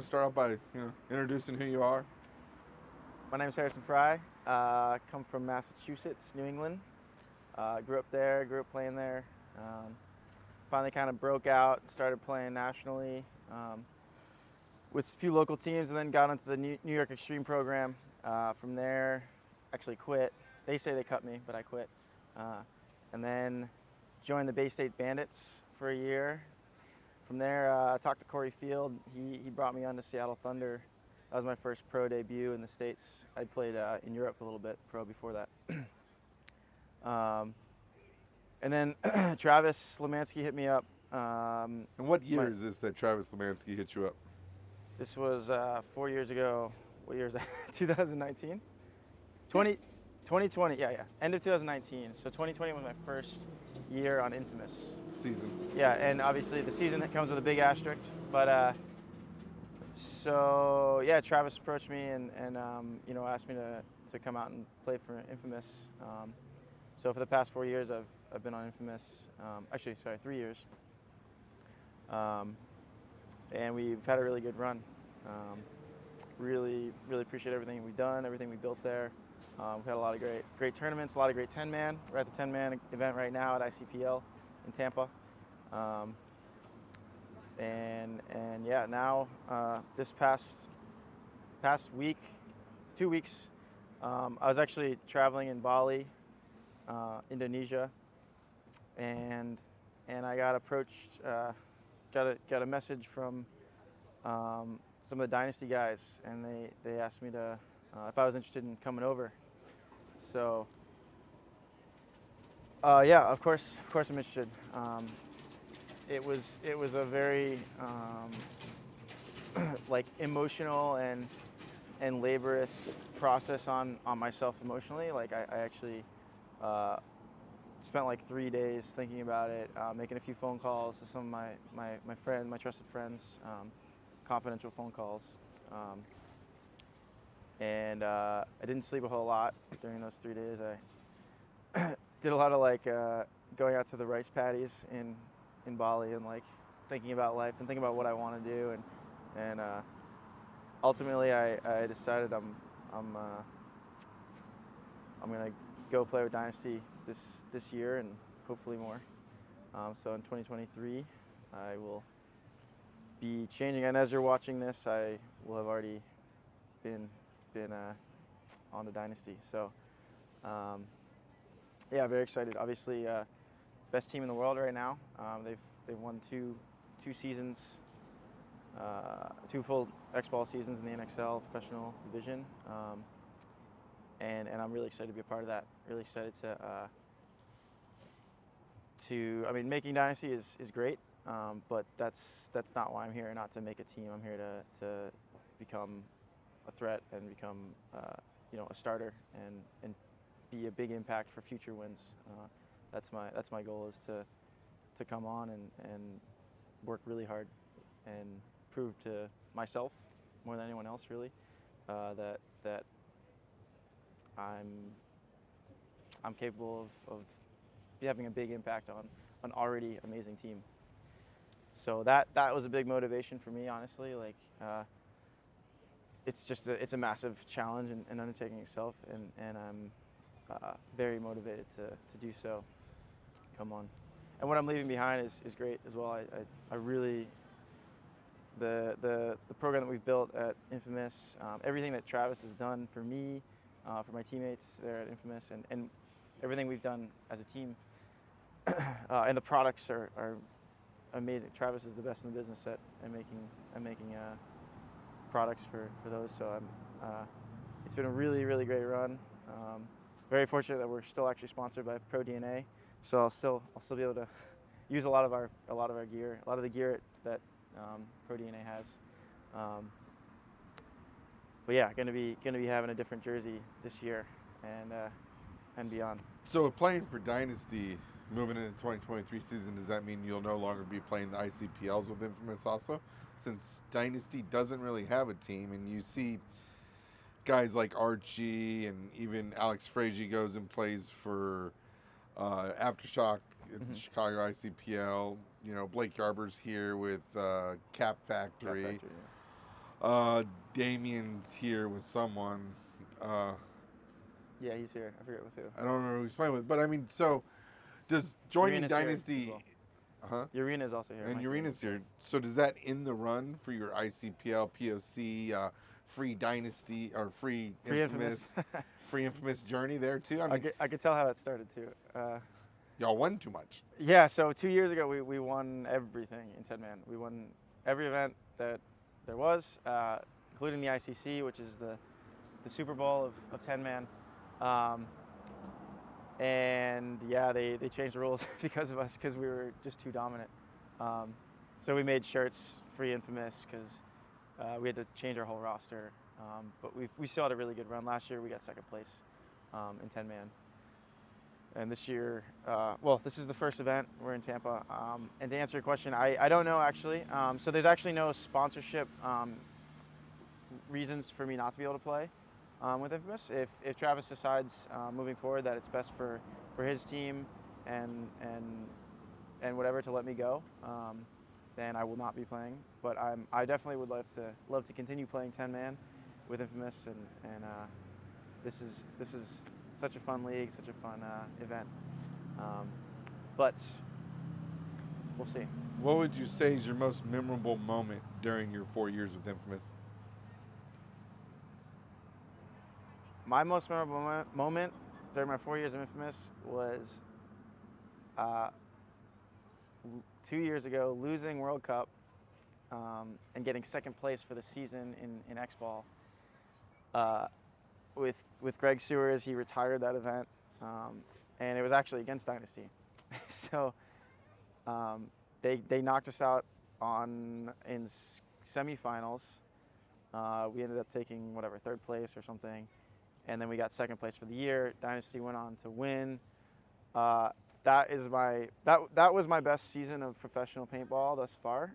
want to start off by introducing who you are? My name is Frye. Come from Massachusetts, New England. Grew up there, grew up playing there. Finally kind of broke out, started playing nationally with a few local teams, and then got into the New York Extreme program. From there, actually quit. They say they cut me, but I quit. And then joined the Bay State Bandits for a year. From there, I talked to Corey Field. He brought me on to Seattle Thunder. That was my first pro debut in the States. I'd played in Europe a little bit, pro before that. And then Travis Lemansky hit me up. And what year is this that Travis Lemansky hit you up? This was 4 years ago. What year is that? 2019? 2020, yeah. End of 2019. So 2020 was my first year on Infamous. Season. Yeah, and obviously the season that comes with a big asterisk. But so yeah, Travis approached me and asked me to come out and play for Infamous. So for the past 4 years, I've been on Infamous. 3 years. And we've had a really good run. Really appreciate everything we've done, everything we built there. We've had a lot of great tournaments, a lot of great 10-man. We're at the 10-man event right now at ICPL in Tampa. And yeah, now this past week, 2 weeks, I was actually traveling in Bali, Indonesia, and I got approached, got a message from some of the Dynasty guys, and they asked me to if I was interested in coming over. So yeah, of course I'm interested. It was a very like emotional and laborious process on myself emotionally. Like I actually spent like 3 days thinking about it, making a few phone calls to some of my trusted friends, confidential phone calls. And I didn't sleep a whole lot during those 3 days. I did a lot of like going out to the rice paddies in Bali and like thinking about life and thinking about what I want to do, and ultimately I decided I'm gonna go play with Dynasty this year and hopefully more. So in 2023 I will be changing, and as you're watching this, I will have already been on the Dynasty. So yeah, very excited. Obviously, best team in the world right now. They've won two seasons, 2 full X-Ball seasons in the NXL professional division, and I'm really excited to be a part of that. Really excited I mean, making Dynasty is great, but that's not why I'm here. Not to make a team. I'm here to become a threat and become a starter and be a big impact for future wins. That's my goal, is to come on and work really hard and prove to myself more than anyone else really that I'm capable of having a big impact on an already amazing team. So that was a big motivation for me, honestly. Like it's a massive challenge and undertaking itself, and I'm very motivated to do so. Come on. And what I'm leaving behind is great as well. I really, the program that we've built at Infamous, everything that Travis has done for me, for my teammates there at Infamous, and everything we've done as a team, and the products are amazing. Travis is the best in the business at making products for those. So it's been a really great run. Very fortunate that we're still actually sponsored by Pro DNA, so I'll still be able to use a lot of our gear, a lot of the gear that Pro DNA has. But yeah, gonna be having a different jersey this year and beyond. So playing for Dynasty, moving into 2023 season, does that mean you'll no longer be playing the ICPLs with Infamous also? Since Dynasty doesn't really have a team, and you see guys like Archie and even Alex Frye goes and plays for Aftershock in the Chicago ICPL. Blake Yarber's here with Cap Factory. Damien's here with someone. Yeah, he's here. I forget with who. I don't remember who he's playing with, but I mean, so does joining Urena's here Dynasty, as well. Urena's also here. and Mike Urena's here. So does that end the run for your ICPL, POC, Free Dynasty or Free Infamous, Free Infamous journey there too? I mean, I could tell how that started too. y'all won too much. Yeah, so 2 years ago we won everything in 10-man. We won every event that there was, including the ICC, which is the Super Bowl of 10-man. And yeah, they changed the rules because of us, because we were just too dominant. So we made shirts Free Infamous because we had to change our whole roster. But we still had a really good run. Last year we got second place in 10-man. And this year, well, this is the first event. We're in Tampa. And to answer your question, I don't know actually. So there's actually no sponsorship reasons for me not to be able to play with Infamous. If Travis decides moving forward that it's best for his team and whatever to let me go, then I will not be playing. But I definitely would love to continue playing 10-man with Infamous, and this is such a fun league, such a fun event. But we'll see. What would you say is your most memorable moment during your 4 years with Infamous? My most memorable moment during my 4 years of Infamous was 2 years ago, losing World Cup and getting second place for the season in X-Ball. With Greg Sewers, he retired that event, and it was actually against Dynasty. So they knocked us out in semifinals. We ended up taking third place or something, and then we got second place for the year. Dynasty went on to win. That was my best season of professional paintball thus far,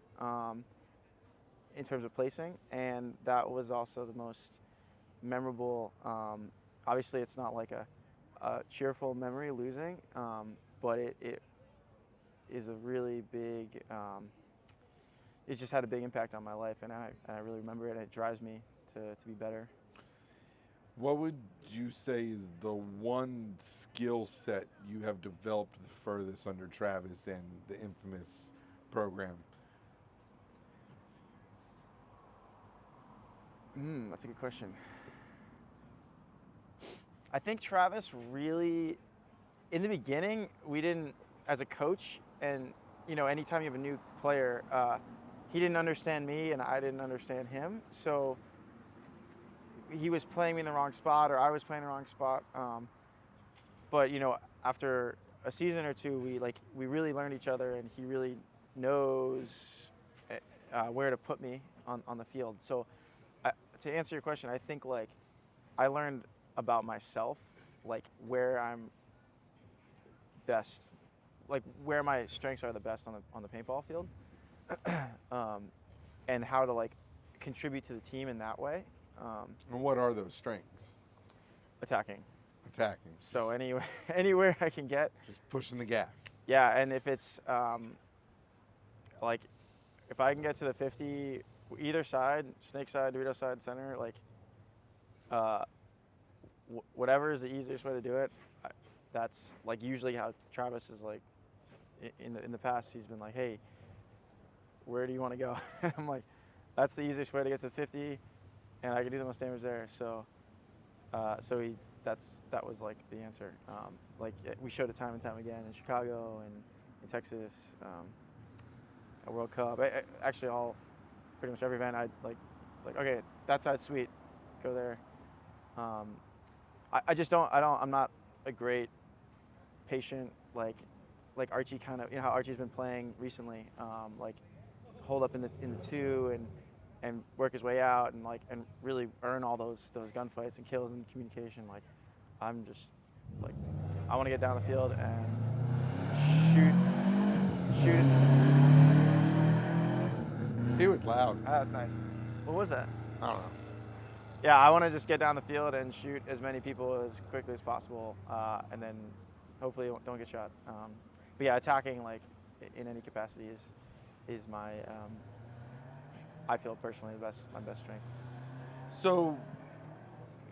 in terms of placing, and that was also the most memorable. Obviously, it's not like a cheerful memory losing, but it is a really big. It's just had a big impact on my life, and I really remember it. And it drives me to be better. What would you say is the one skill set you have developed the furthest under Travis and the Infamous program? That's a good question. I think Travis really, in the beginning, we didn't, as a coach, and anytime you have a new player, he didn't understand me and I didn't understand him. So he was playing me in the wrong spot, or I was playing the wrong spot. But after a season or two, we really learned each other, and he really knows where to put me on the field. So to answer your question, I think I learned about myself, where I'm best, where my strengths are the best on the paintball field, and how to contribute to the team in that way. And what are those strengths? Attacking. So anywhere I can get. Just pushing the gas. Yeah, and if it's if I can get to the 50, either side, snake side, Dorito side, center, whatever is the easiest way to do it. That's usually how Travis is in the past. He's been hey, where do you want to go? I'm that's the easiest way to get to the 50. And I could do the most damage there, so that was the answer. We showed it time and time again in Chicago and in Texas, at World Cup. Actually, pretty much every event, okay, that side's sweet, go there. I'm not a great patient like Archie kind of. How Archie's been playing recently, hold up in the two and work his way out and really earn all those gunfights and kills and communication. I'm just I want to get down the field and shoot it. He was loud. That was nice. What was that? I don't know. Yeah, I want to just get down the field and shoot as many people as quickly as possible, and then hopefully don't get shot. But yeah, attacking in any capacity is my I feel personally my best strength. So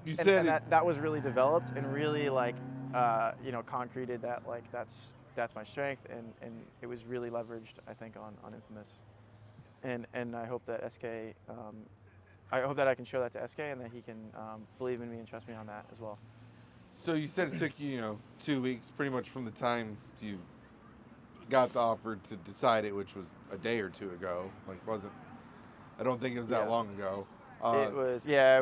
you And, said that was really developed and really like concreted that like that's my strength, and it was really leveraged, I think, on Infamous. And I hope that I hope that I can show that to SK, and that he can believe in me and trust me on that as well. So you said it took you, 2 weeks, pretty much from the time you got the offer to decide it, which was a day or two ago. I don't think it was that long ago. It was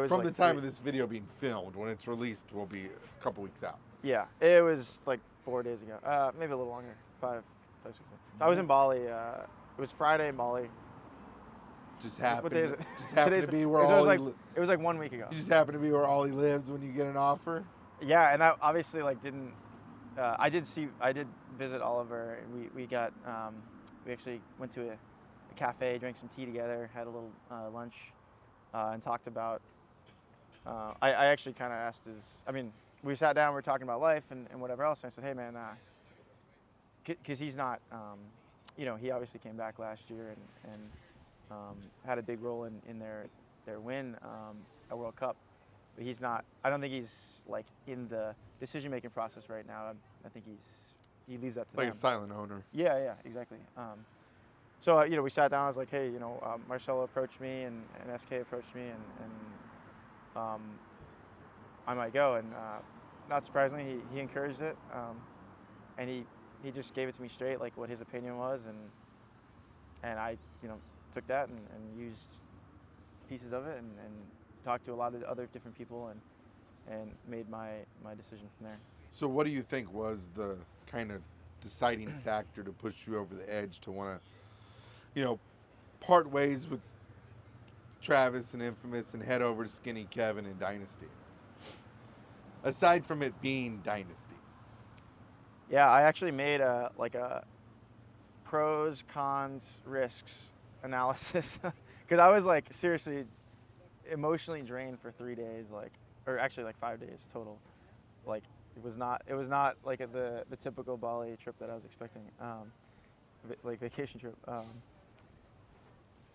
from like the time of this video being filmed. When it's released, will be a couple weeks out. Yeah, it was like 4 days ago, maybe a little longer, 5, 6 days. I was in Bali. It was Friday in Bali. Just happened. What day is it? Just happened to be where it was like 1 week ago. You just happened to be where Ollie lives when you get an offer. Yeah, and I obviously didn't. I did visit Oliver, and we actually went to a cafe, drank some tea together, had a little lunch, and talked about. I actually kind of asked we sat down, we were talking about life and whatever else, and I said, hey man, because he's not, he obviously came back last year and had a big role in their win at World Cup. But he's not. I don't think he's like in the decision-making process right now. I think he leaves that to them. Like a silent owner. Yeah, exactly. So we sat down. I was like, hey, Marcelo approached me and SK approached me, and I might go. And not surprisingly, he encouraged it, and he just gave it to me straight, like what his opinion was, and I took that and used pieces of it and talked to a lot of other different people and made my decision from there. So what do you think was the kind of deciding factor to push you over the edge to want to, part ways with Travis and Infamous and head over to Skinny Kevin and Dynasty? Aside from it being Dynasty. Yeah, I actually made a pros, cons, risks analysis because I was like seriously emotionally drained for 3 days, or actually 5 days total. Like it was not like the typical Bali trip that I was expecting, like vacation trip.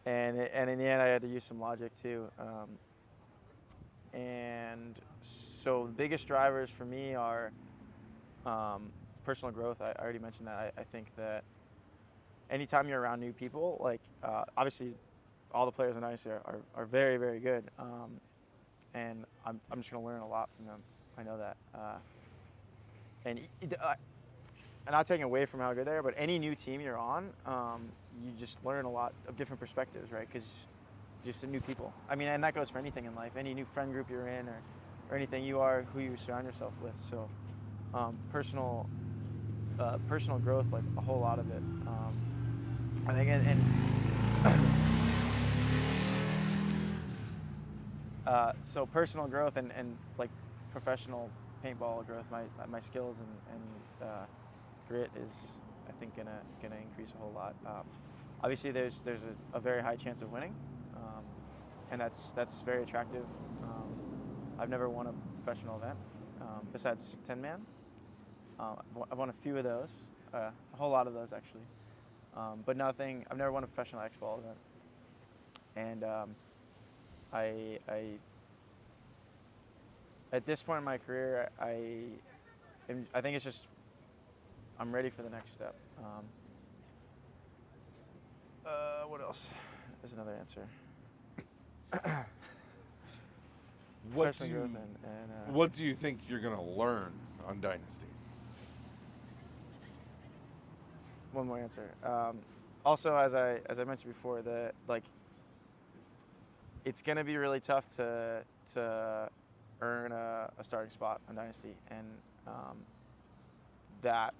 And in the end, I had to use some logic too. And so the biggest drivers for me are personal growth. I already mentioned that. I think that anytime you're around new people, obviously all the players in Dynasty are very, very good. And I'm just going to learn a lot from them. I know that. And not taking away from how good they are, but any new team you're on, you just learn a lot of different perspectives, right? Because just the new people. And that goes for anything in life. Any new friend group you're in or anything, you are who you surround yourself with. So personal growth, like a whole lot of it. I think, so personal growth and like professional paintball growth, my skills and grit is, I think, gonna increase a whole lot. Obviously, there's a very high chance of winning, and that's very attractive. I've never won a professional event besides 10-man. I've won a few of those, a whole lot of those actually, but nothing. I've never won a professional X-ball event, and I at this point in my career, I think it's just I'm ready for the next step. What else? There's another answer. What do you think you're going to learn on Dynasty? One more answer. Also, as I mentioned before, it's going to be really tough to earn a starting spot on Dynasty, and that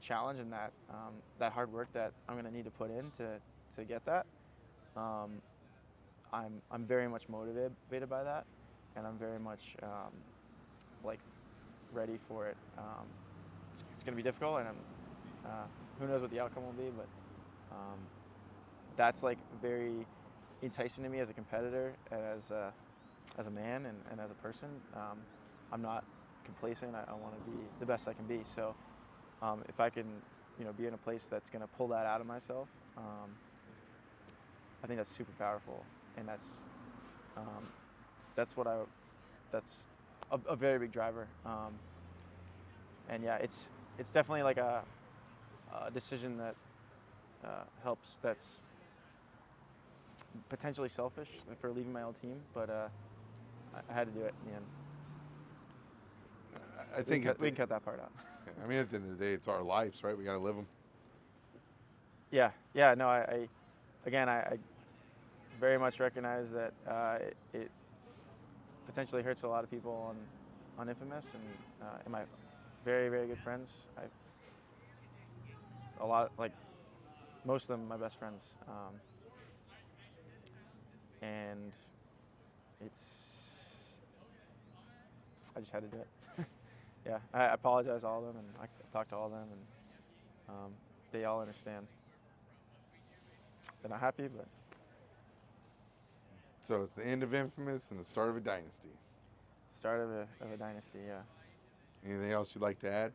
challenge and that hard work that I'm going to need to put in to get that. I'm very much motivated by that, and I'm very much ready for it. It's going to be difficult, and who knows what the outcome will be, but that's very enticing to me as a competitor and as a man and as a person. I'm not complacent. I want to be the best I can be. So if I can be in a place that's going to pull that out of myself I think that's super powerful, and that's a very big driver. And yeah, it's definitely like a decision that helps. That's potentially selfish for leaving my old team, but I had to do it in the end. I think we can cut that part out. I mean, at the end of the day, it's our lives, right? We got to live them. Yeah. No, I very much recognize that it potentially hurts a lot of people on Infamous, and my very, very good friends. Most of them, my best friends, and I just had to do it. Yeah, I apologize to all of them, and I talked to all of them, and they all understand. They're not happy, but. So it's the end of Infamous and the start of a dynasty. Start of a dynasty, yeah. Anything else you'd like to add?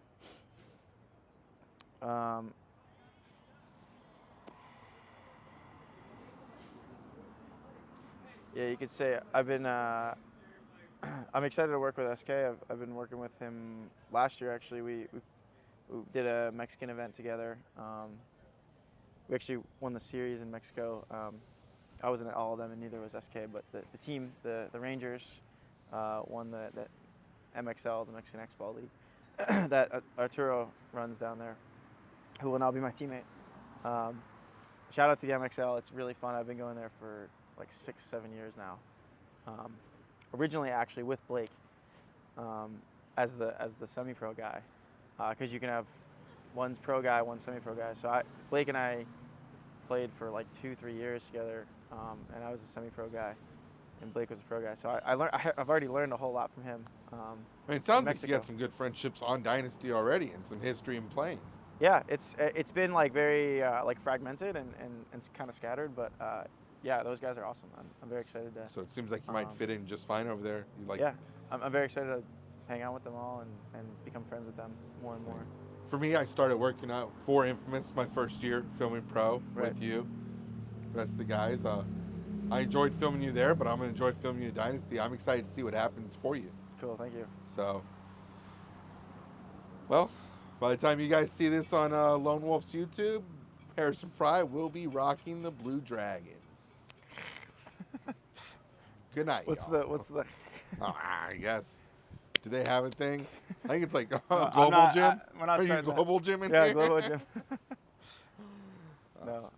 Yeah, you could say I've been. I'm excited to work with SK. I've been working with him last year. Actually, we did a Mexican event together. We actually won the series in Mexico. I wasn't at all of them, and neither was SK. But the team, the Rangers, won the MXL, the Mexican X-Ball League, that Arturo runs down there, who will now be my teammate. Shout out to the MXL. It's really fun. I've been going there for like 6-7 years now. Originally, actually, with Blake as the semi-pro guy, because you can have one's pro guy, one's semi-pro guy. So Blake and I played for like 2-3 years together, and I was a semi-pro guy, and Blake was a pro guy. So I've already learned a whole lot from him. I mean, it sounds like you got some good friendships on Dynasty already, and some history in playing. Yeah, it's been like very like fragmented and kind of scattered, but yeah, those guys are awesome. I'm very excited to. So it seems like you might fit in just fine over there. Yeah, I'm very excited to hang out with them all and become friends with them more and more. For me, I started working out for Infamous my first year filming pro with you, the rest of the guys. I enjoyed filming you there, but I'm going to enjoy filming you at Dynasty. I'm excited to see what happens for you. Cool, thank you. So, well, by the time you guys see this on Lone Wolf's YouTube, Harrison Frye will be rocking the Blue Dragon. Good night. What's y'all. the? I guess. Do they have a thing? I think it's like Global Gym. We're not Are you trying Global Gym in yeah, there? Global Gym. No.